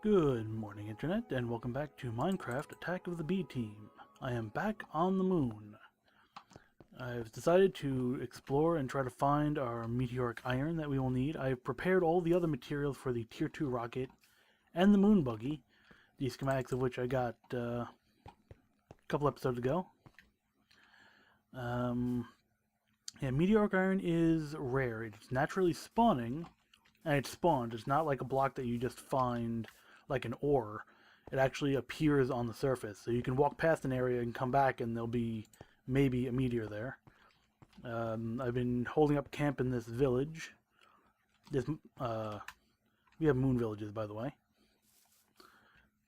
Good morning, Internet, and welcome back to Minecraft Attack of the B Team. I am back on the moon. I've decided to explore and try to find our meteoric iron that we will need. I've prepared all the other materials for the Tier 2 rocket and the moon buggy, the schematics of which I got a couple episodes ago. Yeah, meteoric iron is rare. It's naturally spawning, and it's spawned. It's not like a block that you just find like an ore. It actually appears on the surface. So you can walk past an area and come back and there'll be maybe a meteor there. I've been holding up camp in this village. We have moon villages, by the way.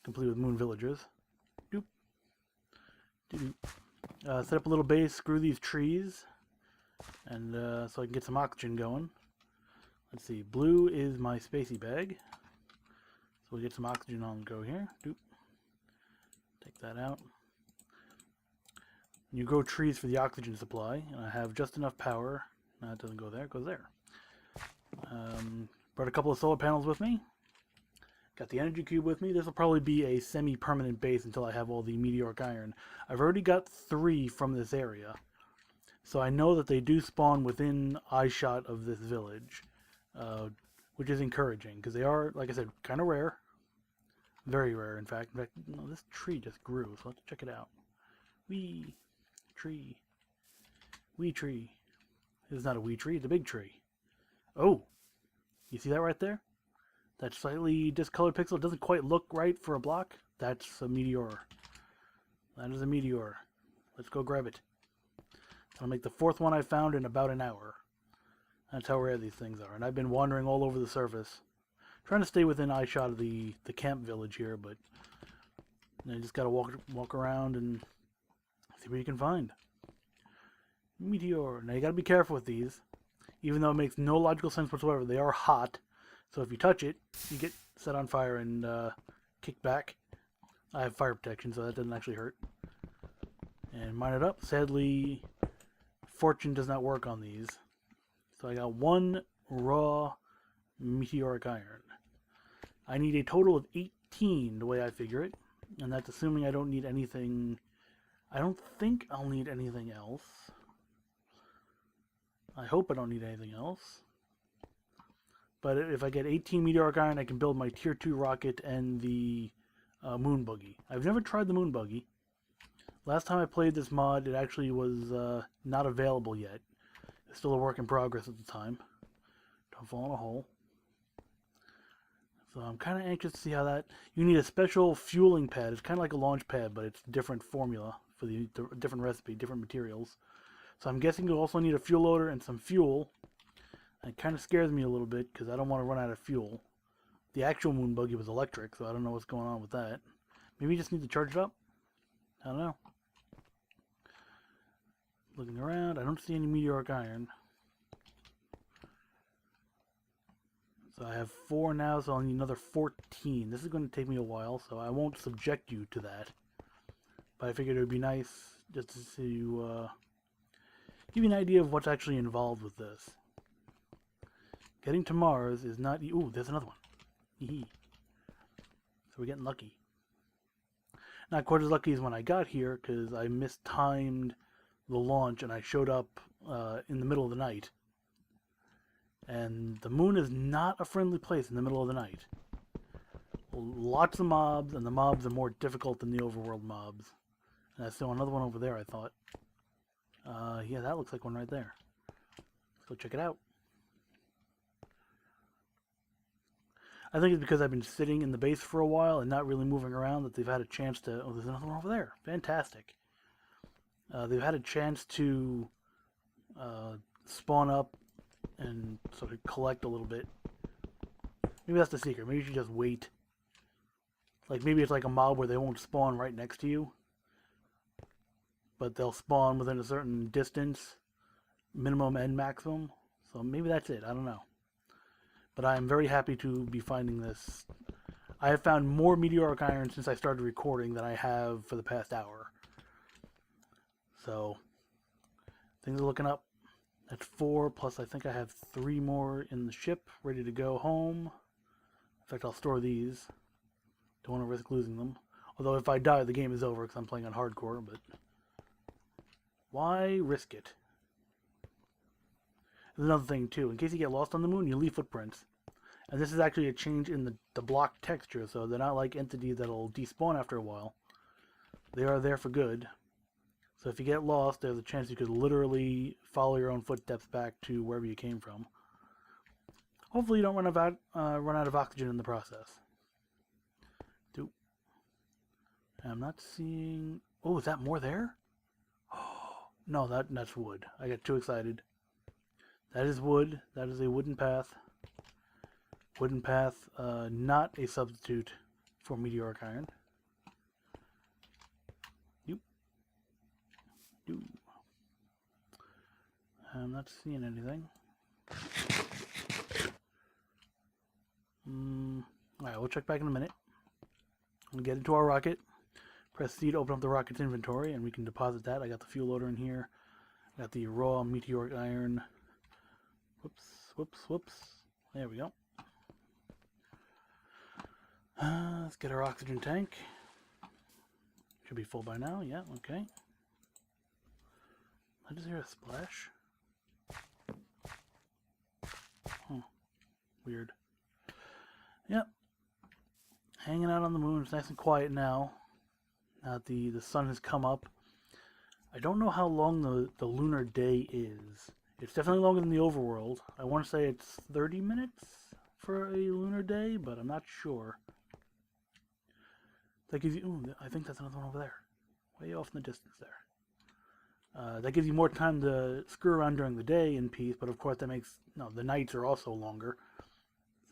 Complete with moon villagers. Doop. Doop. Set up a little base, screw these trees, and so I can get some oxygen going. Let's see, blue is my spacey bag. So we'll get some oxygen on the go here. Doop. Take that out. You grow trees for the oxygen supply, and I have just enough power. No, it doesn't go there, it goes there. Brought a couple of solar panels with me. Got the energy cube with me. This will probably be a semi-permanent base until I have all the meteoric iron. I've already got 3 from this area. So I know that they do spawn within eyeshot of this village. Which is encouraging, because they are, like I said, kind of rare. Very rare, in fact. No, this tree just grew, so let's check it out. Wee tree. Wee tree. This is not a wee tree, it's a big tree. Oh! You see that right there? That slightly discolored pixel doesn't quite look right for a block. That's a meteor. That is a meteor. Let's go grab it. I'll make the 4th one I found in about an hour. That's how rare these things are. And I've been wandering all over the surface. Trying to stay within eyeshot of the camp village here, but you just gotta walk around and see what you can find. Meteor. Now you gotta be careful with these. Even though it makes no logical sense whatsoever, they are hot. So if you touch it, you get set on fire and kicked back. I have fire protection, so that doesn't actually hurt. And mine it up. Sadly, fortune does not work on these. So I got 1 raw meteoric iron. I need a total of 18 the way I figure it. And that's assuming I don't need anything. I don't think I'll need anything else. I hope I don't need anything else. But if I get 18 meteoric iron, I can build my tier 2 rocket and the moon buggy. I've never tried the moon buggy. Last time I played this mod, it actually was not available yet. It's still a work in progress at the time. Don't fall in a hole. So I'm kind of anxious to see how that... You need a special fueling pad. It's kind of like a launch pad, but it's different formula for the different recipe, different materials. So I'm guessing you'll also need a fuel loader and some fuel. And it kind of scares me a little bit because I don't want to run out of fuel. The actual moon buggy was electric, so I don't know what's going on with that. Maybe you just need to charge it up? I don't know. Looking around, I don't see any meteoric iron. So I have 4 now, so I'll need another 14. This is going to take me a while, so I won't subject you to that. But I figured it would be nice just to see give you an idea of what's actually involved with this. Getting to Mars is not... Ooh, there's another one. Hee. So we're getting lucky. Not quite as lucky as when I got here, because I mistimed the launch and I showed up in the middle of the night. And the moon is not a friendly place in the middle of the night. Lots of mobs, and the mobs are more difficult than the overworld mobs. And I saw another one over there, I thought. Yeah, that looks like one right there. Let's go check it out. I think it's because I've been sitting in the base for a while and not really moving around that they've had a chance to... Oh, there's another one over there. Fantastic. They've had a chance to spawn up and sort of collect a little bit. Maybe that's the secret. Maybe you should just wait. Like maybe it's like a mob where they won't spawn right next to you, but they'll spawn within a certain distance, minimum and maximum. So maybe that's it. I don't know. But I am very happy to be finding this. I have found more meteoric iron since I started recording than I have for the past hour. So things are looking up. That's 4, plus I think I have 3 more in the ship, ready to go home. In fact, I'll store these. Don't want to risk losing them. Although if I die, the game is over because I'm playing on hardcore, but why risk it? There's another thing, too. In case you get lost on the moon, you leave footprints. And this is actually a change in the block texture, so they're not like entities that'll despawn after a while. They are there for good. So if you get lost, there's a chance you could literally follow your own footsteps back to wherever you came from. Hopefully you don't run out of oxygen in the process. I'm not seeing... Oh, is that more there? Oh, no, that's wood. I got too excited. That is wood. That is a wooden path. Wooden path, not a substitute for meteoric iron. Yoop. Yoop. I'm not seeing anything. Alright, we'll check back in a minute. We'll get into our rocket. Press C to open up the rocket's inventory, and we can deposit that. I got the fuel loader in here. I got the raw meteoric iron. Whoops, whoops, whoops. There we go. Let's get our oxygen tank. Should be full by now. Yeah, okay. I just hear a splash. Huh. Weird. Yep. Hanging out on the moon. It's nice and quiet now. Now that the sun has come up. I don't know how long the lunar day is. It's definitely longer than the overworld. I want to say it's 30 minutes for a lunar day, but I'm not sure. That gives you... Ooh, I think that's another one over there. Way off in the distance there. That gives you more time to screw around during the day in peace, but of course that makes... No, the nights are also longer.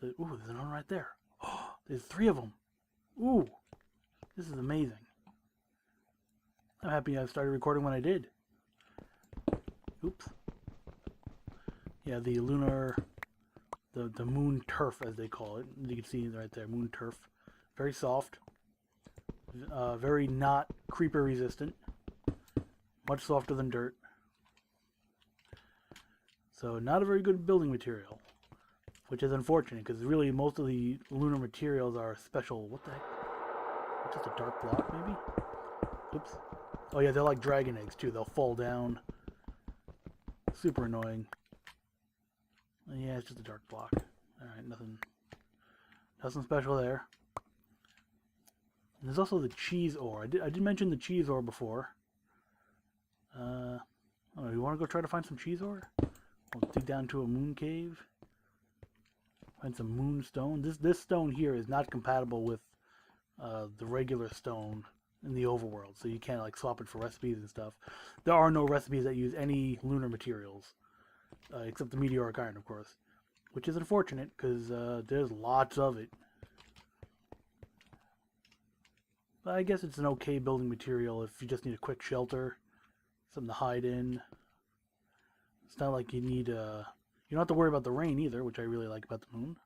So, ooh, there's another one right there. Oh, there's 3 of them. Ooh, this is amazing. I'm happy I started recording when I did. Oops. Yeah, the lunar... The moon turf, as they call it. You can see right there, moon turf. Very soft. Very not creeper resistant. Much softer than dirt. So not a very good building material. Which is unfortunate, because really most of the lunar materials are special. What the heck? It's just a dark block, maybe? Oops. Oh yeah, they're like dragon eggs too. They'll fall down. Super annoying. Yeah, it's just a dark block. Alright, nothing special there. And there's also the cheese ore. I did mention the cheese ore before. I don't know, you want to go try to find some cheese ore? We'll dig down to a moon cave. Find some moon stone. This stone here is not compatible with the regular stone in the overworld, so you can't like swap it for recipes and stuff. There are no recipes that use any lunar materials, except the meteoric iron, of course, which is unfortunate because there's lots of it. But I guess it's an okay building material if you just need a quick shelter, something to hide in. It's not like you need you don't have to worry about the rain either, which I really like about the moon.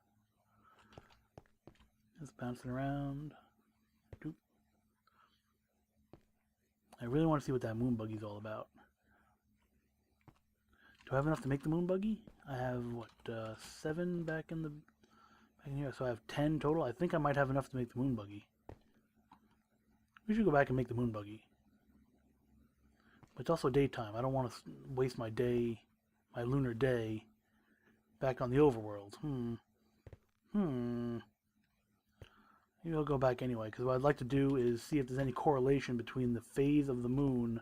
Just bouncing around. Doop. I really want to see what that moon buggy's all about. Do I have enough to make the moon buggy? I have what 7 back in here, so I have 10 total. I think I might have enough to make the moon buggy. We should go back and make the moon buggy. But it's also daytime. I don't want to waste my day, my lunar day, back on the overworld. Maybe I'll go back anyway, because what I'd like to do is see if there's any correlation between the phase of the moon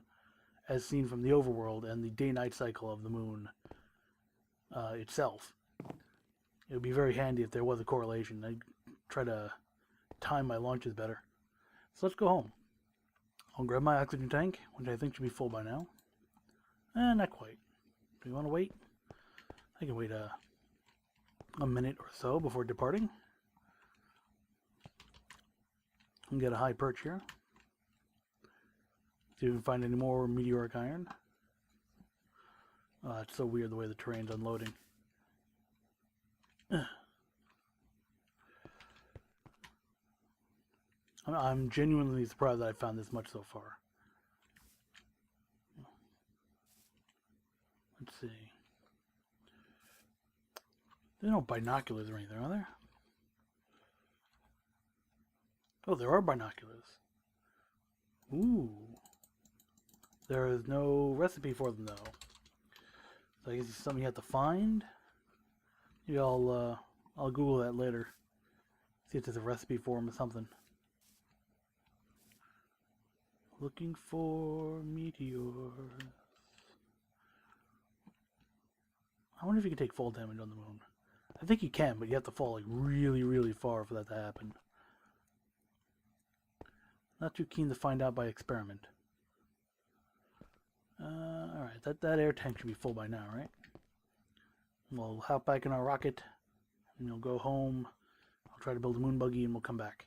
as seen from the overworld and the day-night cycle of the moon itself. It would be very handy if there was a correlation. I'd try to time my launches better. So let's go home. I'll grab my oxygen tank, which I think should be full by now. Not quite. Do you want to wait? I can wait a minute or so before departing. And get a high perch here. See if we can find any more meteoric iron. It's so weird the way the terrain's unloading. I'm genuinely surprised that I found this much so far. Let's see. There's no binoculars or anything, are there? Oh, there are binoculars. Ooh. There is no recipe for them, though. So I guess it's something you have to find. Maybe I'll Google that later. See if there's a recipe for them or something. Looking for meteors. I wonder if you can take fall damage on the moon. I think you can, but you have to fall like really, really far for that to happen. Not too keen to find out by experiment. Alright, that air tank should be full by now, right? We'll hop back in our rocket, and we'll go home. I'll try to build a moon buggy, and we'll come back.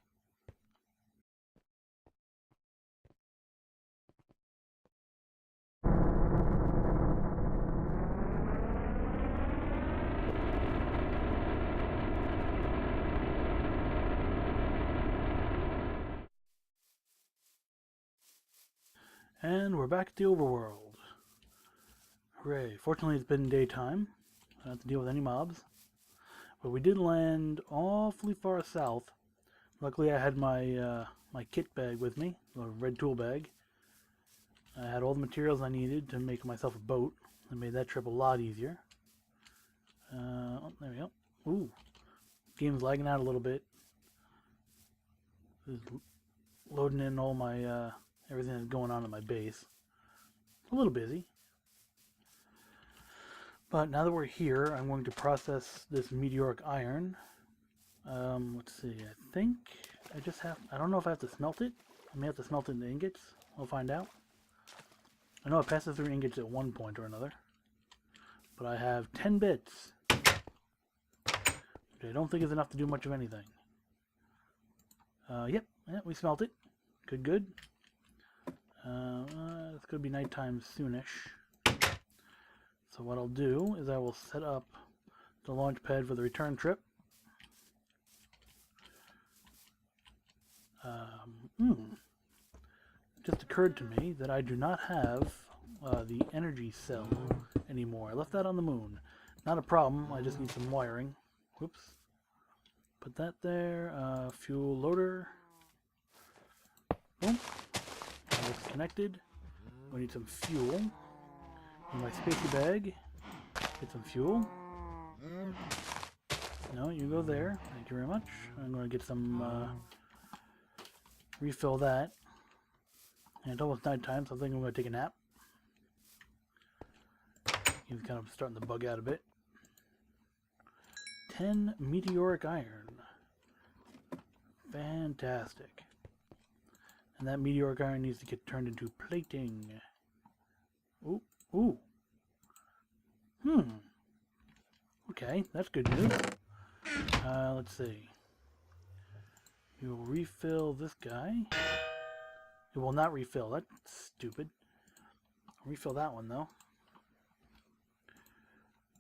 And we're back at the overworld. Hooray. Fortunately, it's been daytime. I don't have to deal with any mobs. But we did land awfully far south. Luckily, I had my my kit bag with me, a red tool bag. I had all the materials I needed to make myself a boat. It made that trip a lot easier. Oh, there we go. Ooh. Game's lagging out a little bit. Just loading in all my everything that's going on in my base. A little busy. But now that we're here, I'm going to process this meteoric iron. Let's see, I think I just have, I don't know if I have to smelt it. I may have to smelt it into ingots. We'll find out. I know it passes through ingots at one point or another. But I have 10 bits. Which I don't think is enough to do much of anything. Yep, we smelt it. Good. It's going to be nighttime soonish. So what I'll do is I will set up the launch pad for the return trip. Just occurred to me that I do not have the energy cell anymore. I left that on the moon. Not a problem, I just need some wiring. Whoops. Put that there. Fuel loader. Boom. It's connected. We need some fuel. In my spacey bag. Get some fuel. No, you go there. Thank you very much. I'm going to get some, refill that. And it's almost nighttime, so I think I'm going to take a nap. He's kind of starting to bug out a bit. 10 meteoric iron. Fantastic. And that meteoric iron needs to get turned into plating. Ooh. Okay, that's good news. Let's see. You will refill this guy. It will not refill. That's stupid. I'll refill that one, though.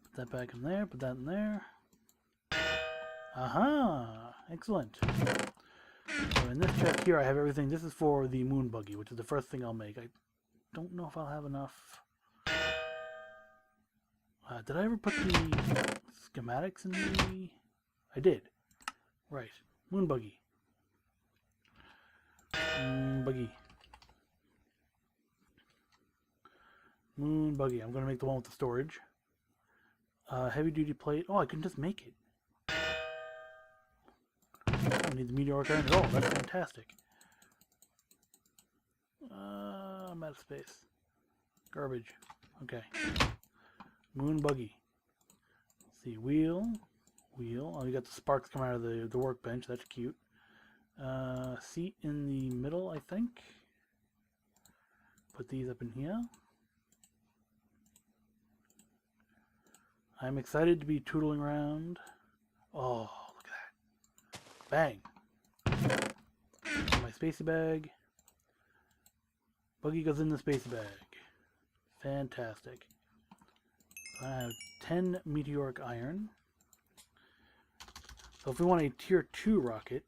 Put that back in there. Put that in there. Aha! Excellent. So in this chest here, I have everything. This is for the moon buggy, which is the first thing I'll make. I don't know if I'll have enough. Did I ever put the schematics in the... I did. Right. Moon buggy. Moon buggy. I'm going to make the one with the storage. Heavy duty plate. Oh, I can just make it. I don't need the meteoric iron at all. That's fantastic. I'm out of space. Garbage. Okay. Moon buggy. Let's see. Wheel. Oh, you got the sparks coming out of the workbench. That's cute. Seat in the middle, I think. Put these up in here. I'm excited to be tootling around. Oh, look at that. Bang. My spacey bag. Buggy goes in the spacey bag. Fantastic. I have 10 meteoric iron. So if we want a tier 2 rocket,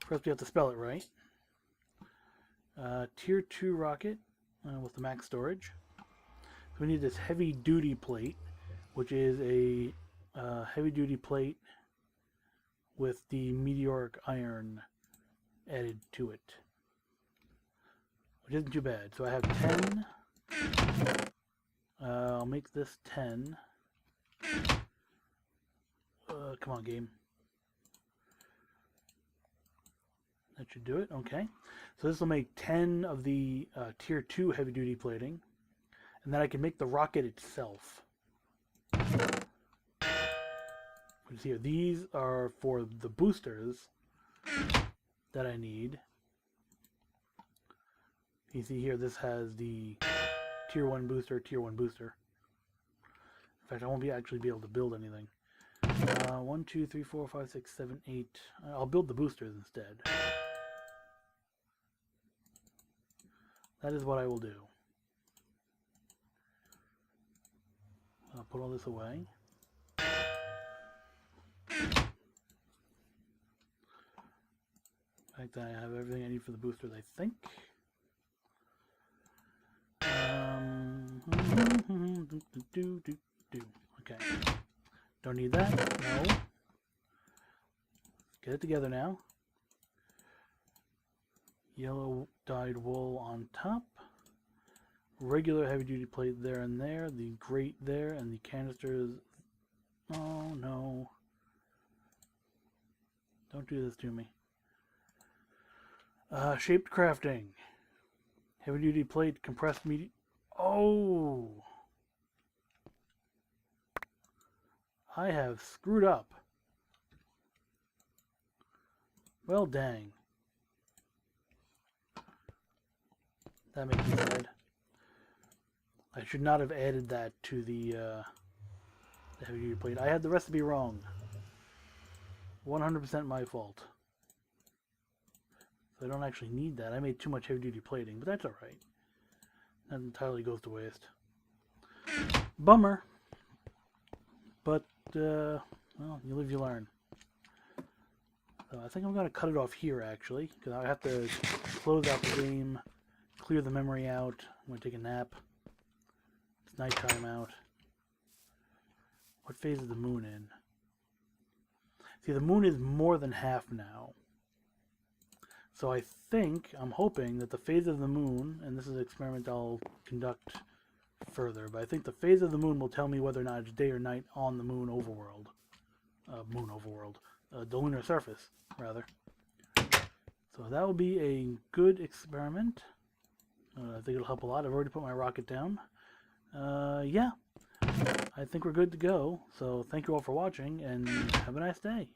first we have to spell it right. Tier 2 rocket with the max storage. So we need this heavy duty plate, which is a heavy duty plate with the meteoric iron added to it, which isn't too bad. So I have 10. I'll make this 10. Come on, game. That should do it. Okay. So this will make 10 of the tier 2 heavy duty plating. And then I can make the rocket itself. Here, these are for the boosters that I need. You see here, this has the tier 1 booster, tier 1 booster. In fact, I won't actually be able to build anything. 1, 2, 3, 4, 5, 6, 7, 8. I'll build the boosters instead. That is what I will do. I'll put all this away. In fact, I have everything I need for the boosters, I think. Okay. Don't need that. No. Get it together now. Yellow dyed wool on top. Regular heavy duty plate there and there. The grate there and the canisters. Oh no. Don't do this to me. Shaped crafting. Heavy duty plate, compressed media. Oh! I have screwed up. Well, dang. That makes me sad. I should not have added that to the heavy duty plate. I had the recipe wrong. 100% my fault. So I don't actually need that. I made too much heavy duty plating, but that's alright. That entirely goes to waste. Bummer. But, well, you live, you learn. So I think I'm going to cut it off here, actually, because I have to close out the game, clear the memory out. I'm going to take a nap. It's nighttime out. What phase is the moon in? See, the moon is more than half now. So I think, I'm hoping that the phase of the moon, and this is an experiment I'll conduct further, but I think the phase of the moon will tell me whether or not it's day or night on the moon overworld. The lunar surface, rather. So that will be a good experiment. I think it'll help a lot. I've already put my rocket down. Yeah, I think we're good to go. So thank you all for watching, and have a nice day.